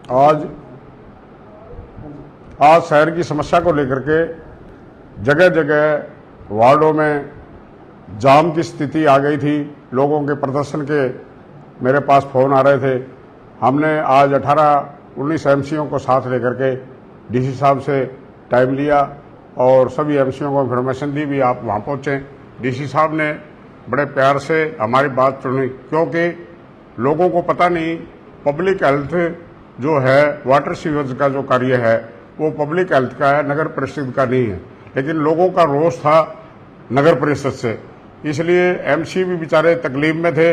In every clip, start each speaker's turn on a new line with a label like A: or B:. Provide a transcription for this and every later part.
A: आज शहर की समस्या को लेकर के जगह जगह वार्डों में जाम की स्थिति आ गई थी। लोगों के प्रदर्शन के मेरे पास फ़ोन आ रहे थे। हमने आज 18-19 एमसीओ को साथ लेकर के डीसी साहब से टाइम लिया और सभी एमसीओ को इन्फॉर्मेशन दी भी आप वहाँ पहुँचें। डीसी साहब ने बड़े प्यार से हमारी बात सुनी, क्योंकि लोगों को पता नहीं पब्लिक हेल्थ जो है, वाटर सीवेज का जो कार्य है वो पब्लिक हेल्थ का है, नगर परिषद का नहीं है। लेकिन लोगों का रोष था नगर परिषद से, इसलिए एमसी भी बेचारे तकलीफ में थे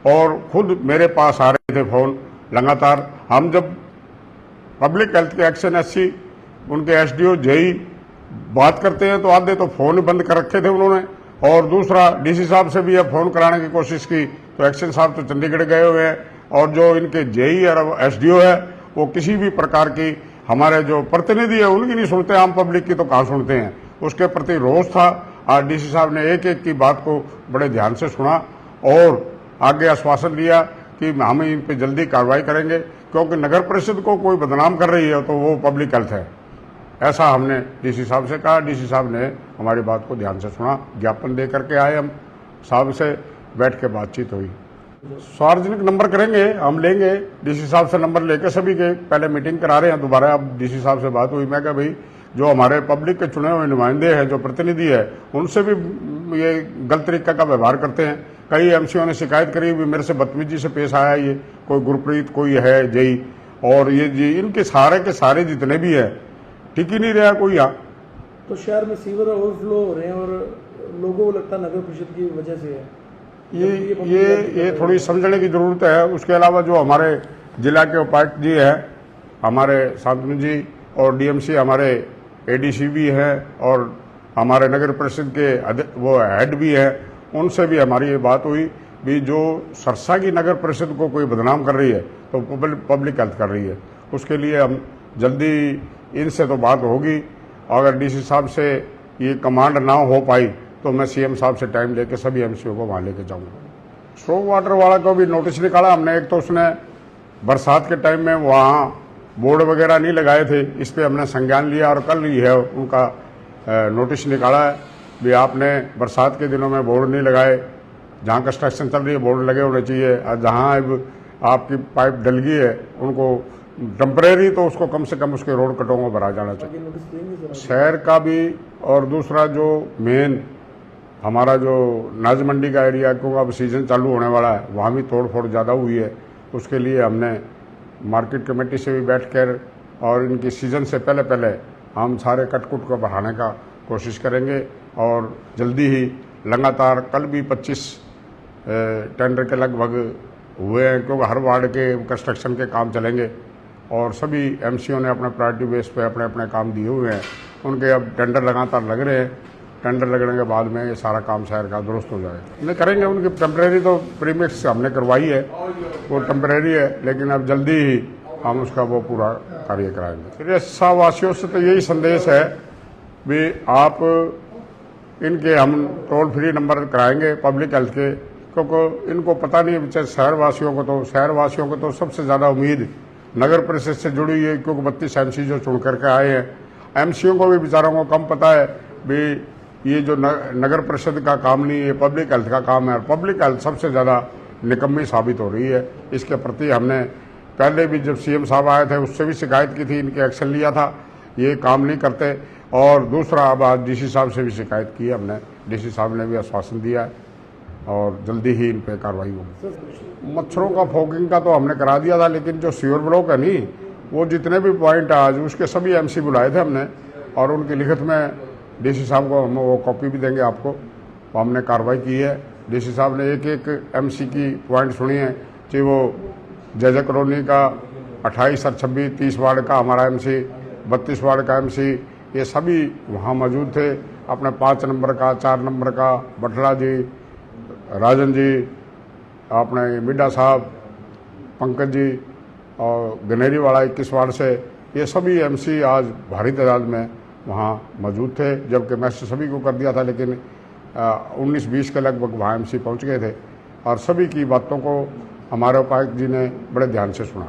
A: और खुद मेरे पास आ रहे थे फ़ोन लगातार। हम जब पब्लिक हेल्थ के एक्शन एससी उनके एसडीओ जेई बात करते हैं तो आधे तो फ़ोन बंद कर रखे थे उन्होंने, और दूसरा डीसी साहब से भी अब फ़ोन कराने की कोशिश की तो एक्शन साहब तो चंडीगढ़ गए हुए हैं, और जो इनके जेई और एसडीओ है वो किसी भी प्रकार की हमारे जो प्रतिनिधि है उनकी नहीं सुनते, आम पब्लिक की तो कहाँ सुनते हैं। उसके प्रति रोष था। आज डीसी साहब ने एक एक की बात को बड़े ध्यान से सुना और आगे आश्वासन दिया कि हम इन पे जल्दी कार्रवाई करेंगे, क्योंकि नगर परिषद को कोई बदनाम कर रही है तो वो पब्लिक हेल्थ है, ऐसा हमने डीसी साहब से कहा। डीसी साहब ने हमारी बात को ध्यान से सुना, ज्ञापन दे करके आए। हम साहब से बैठ के बातचीत हुई। सार्वजनिक नंबर करेंगे, हम लेंगे डीसी साहब से नंबर लेके सभी के पहले मीटिंग करा रहे हैं दोबारा। अब डीसी साहब से बात हुई, मैं कहा भाई जो हमारे पब्लिक के चुने हुए नुमाइंदे हैं, जो प्रतिनिधि है, उनसे भी ये गलत तरीका का व्यवहार करते हैं। कई एमसीओ ने शिकायत करी भी मेरे से बदतमीजी से पेश आया, ये कोई गुरप्रीत कोई है जेई, और ये जी इनके सारे के सारे जितने भी है ठीक ही नहीं रहा कोई यहाँ।
B: तो शहर में सीवर ओवरफ्लो हो रहे हैं और लोगों को लगता है नगर परिषद की वजह से है।
A: ये थोड़ी समझने की जरूरत है। उसके अलावा जो हमारे जिला के उपायुक्त जी हैं, हमारे शांतनु जी, और डीएमसी हमारे एडीसी भी हैं, और हमारे नगर परिषद के वो हेड भी हैं, उनसे भी हमारी ये बात हुई भी जो सरसा की नगर परिषद को कोई बदनाम कर रही है तो पब्लिक हेल्थ कर रही है। उसके लिए हम जल्दी इनसे तो बात होगी। अगर डीसी साहब से ये कमांड ना हो पाई तो मैं सीएम साहब से टाइम लेके सभी एमसीओ को वहाँ लेके जाऊँगा। स्ट्रॉन्ग वाटर वाला को भी नोटिस निकाला हमने। एक तो उसने बरसात के टाइम में वहाँ बोर्ड वगैरह नहीं लगाए थे, इस पर हमने संज्ञान लिया और कल ही है उनका नोटिस निकाला है भी आपने बरसात के दिनों में बोर्ड नहीं लगाए। जहाँ कंस्ट्रक्शन चल रही है बोर्ड लगे होने चाहिए, और जहाँ अब आपकी पाइप डल गई है उनको टेम्परेरी तो उसको कम से कम उसके रोड कटों को भरा जाना चाहिए शहर का भी। और दूसरा जो मेन हमारा जो नाज मंडी का एरिया, क्योंकि अब सीजन चालू होने वाला है, वहाँ भी तोड़ फोड़ ज़्यादा हुई है। उसके लिए हमने मार्केट कमेटी से भी बैठ कर और इनकी सीज़न से पहले पहले हम सारे कटकुट को बढ़ाने का कोशिश करेंगे, और जल्दी ही लगातार कल भी 25 टेंडर के लगभग हुए हैं, क्योंकि हर वार्ड के कंस्ट्रक्शन के काम चलेंगे और सभी एमसीओ ने अपने प्रायोरिटी बेस पे अपने अपने काम दिए हुए हैं। उनके अब टेंडर लगातार लग रहे हैं। टेंडर लगने के बाद में ये सारा काम शहर का दुरुस्त हो जाएगा। नहीं करेंगे, उनकी टेम्परेरी तो प्रीमिक्स हमने करवाई है, वो टेम्परेरी है, लेकिन अब जल्दी ही हम उसका वो पूरा कार्य कराएंगे। सिरसा वासियों से तो यही संदेश है भी आप इनके हम टोल फ्री नंबर कराएंगे पब्लिक हेल्थ के, क्योंकि इनको पता नहीं है। शहर वासियों को तो सबसे ज़्यादा उम्मीद नगर परिषद से जुड़ी हुई है, क्योंकि 32 एमसी जो चुन करके आए हैं। एमसीओ को भी बेचारों को कम पता है भी ये जो नगर परिषद का काम नहीं, ये पब्लिक हेल्थ का काम है, और पब्लिक हेल्थ सबसे ज़्यादा निकम्मी साबित हो रही है। इसके प्रति हमने पहले भी जब सीएम साहब आए थे उससे भी शिकायत की थी, इनके एक्शन लिया था, ये काम नहीं करते। और दूसरा अब आज डीसी साहब से भी शिकायत की हमने, डीसी साहब ने भी आश्वासन दिया है और जल्दी ही इन पर कार्रवाई होगी। मच्छरों का फॉगिंग का तो हमने करा दिया था, लेकिन जो सीवर ब्लॉक है नहीं, वो जितने भी पॉइंट आज उसके सभी एमसी बुलाए थे हमने, और उनकी लिखित में डीसी साहब को हम वो कॉपी भी देंगे आपको। तो हमने कार्रवाई की है। डीसी साहब ने एक एक एमसी की पॉइंट सुनी है, चाहे वो जय कॉलोनी का 28 और 26 30 वार्ड का हमारा एमसी, 32 वार्ड का एमसी, ये सभी वहाँ मौजूद थे। अपने 5 नंबर का, 4 नंबर का बटला जी, राजन जी, अपने मिड्डा साहब, पंकज जी, और गनेरी वाला 21 वार्ड से, ये सभी एमसी आज भारी तादाद में वहाँ मौजूद थे। जबकि मैसेज सभी को कर दिया था, लेकिन 19-20 के लगभग वहाँ एमसी पहुँच गए थे, और सभी की बातों को हमारे उपायुक्त जी ने बड़े ध्यान से सुना।